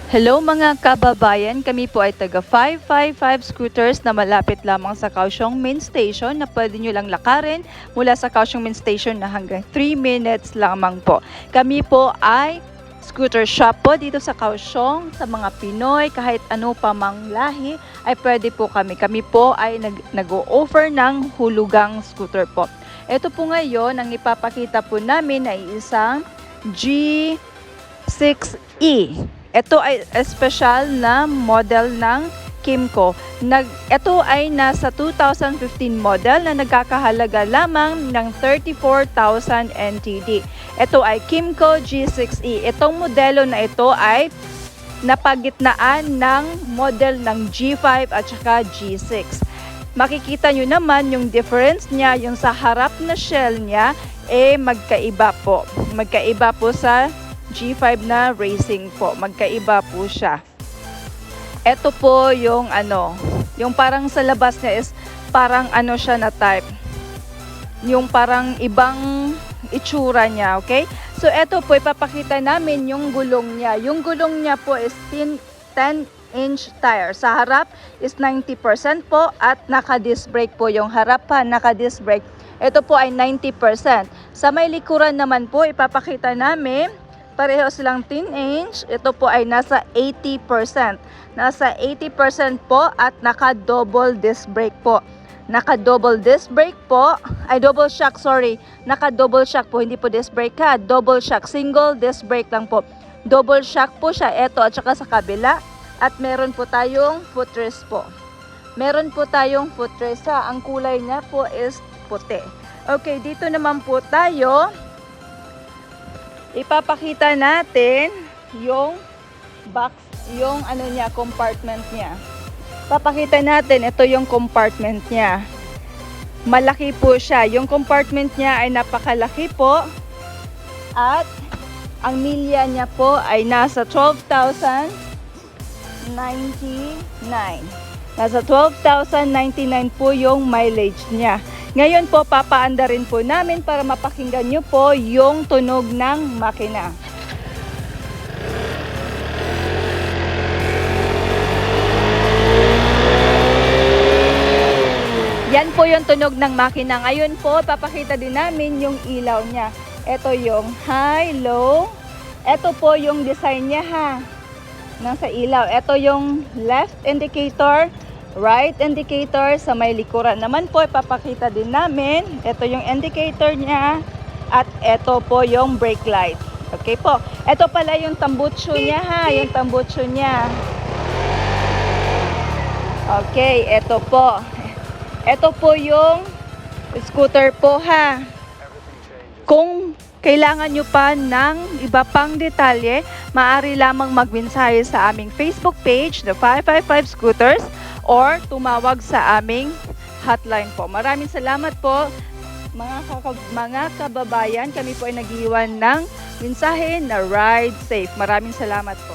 Hello mga kababayan, kami po ay taga 555 scooters na malapit lamang sa Kaohsiung Main Station na pwede nyo lang lakarin mula sa Kaohsiung Main Station na hanggang 3 minutes lamang po. Kami po ay scooter shop po dito sa Kaohsiung. Sa mga Pinoy, kahit ano pa mang lahi, ay pwede po kami. Kami po ay nag-o-offer ng hulugang scooter po. Ito po ngayon, ang ipapakita po namin ay isang G6E. Ito ay special na model ng KYMCO. Ito ay nasa 2015 model na nagkakahalaga lamang ng 34,000 NTD. Ito ay KYMCO G6E. Itong modelo na ito ay napagitnaan ng model ng G5 at saka G6. Makikita nyo naman yung difference niya, yung sa harap na shell niya, magkaiba po. Magkaiba po sa G5 na racing po. Magkaiba po siya. Ito po yung yung parang sa labas niya is parang siya na type. Yung parang ibang itsura niya, okay? So ito po ipapakita namin yung gulong niya. Yung gulong niya po is 10-inch tire. Sa harap is 90% po at naka-disc brake po yung harapan, naka-disc brake. Ito po ay 90%. Sa may likuran naman po ipapakita namin pareho silang 10-inch. Ito po ay nasa 80%. Nasa 80% po at naka-double disc brake po. Naka-double disc brake po. Ay, double shock, sorry. Naka-double shock po, hindi po disc brake ha. Double shock. Single disc brake lang po. Double shock po siya. Ito at saka sa kabila. At meron po tayong footrest po. Meron po tayong footrest ha. Ang kulay niya po is puti. Okay, dito naman po tayo. Ipapakita natin yung box, yung compartment niya. Papakita natin, ito yung compartment niya. Malaki po siya. Yung compartment niya ay napakalaki po. At ang milya niya po ay nasa 12,099. Nasa 12,099 po yung mileage niya. Ngayon po, papaanda rin po namin para mapakinggan nyo po yung tunog ng makina. Yan po yung tunog ng makina. Ngayon po, papakita din namin yung ilaw niya. Ito yung high, low. Ito po yung design niya ha. Nasa ilaw. Ito yung left indicator. Right indicator. Sa may likuran naman po ipapakita din namin. Ito yung indicator niya at ito po yung brake light. Okay po. Ito pala yung tambutso niya ha, yung tambutso niya. Okay, ito po. Ito po yung scooter po ha. Kung kailangan nyo pa ng iba pang detalye, maaari lamang magmensahe sa aming Facebook page, the 555 Scooters, or tumawag sa aming hotline po. Maraming salamat po mga kababayan. Kami po ay nag-iwan ng mensahe na ride safe. Maraming salamat po.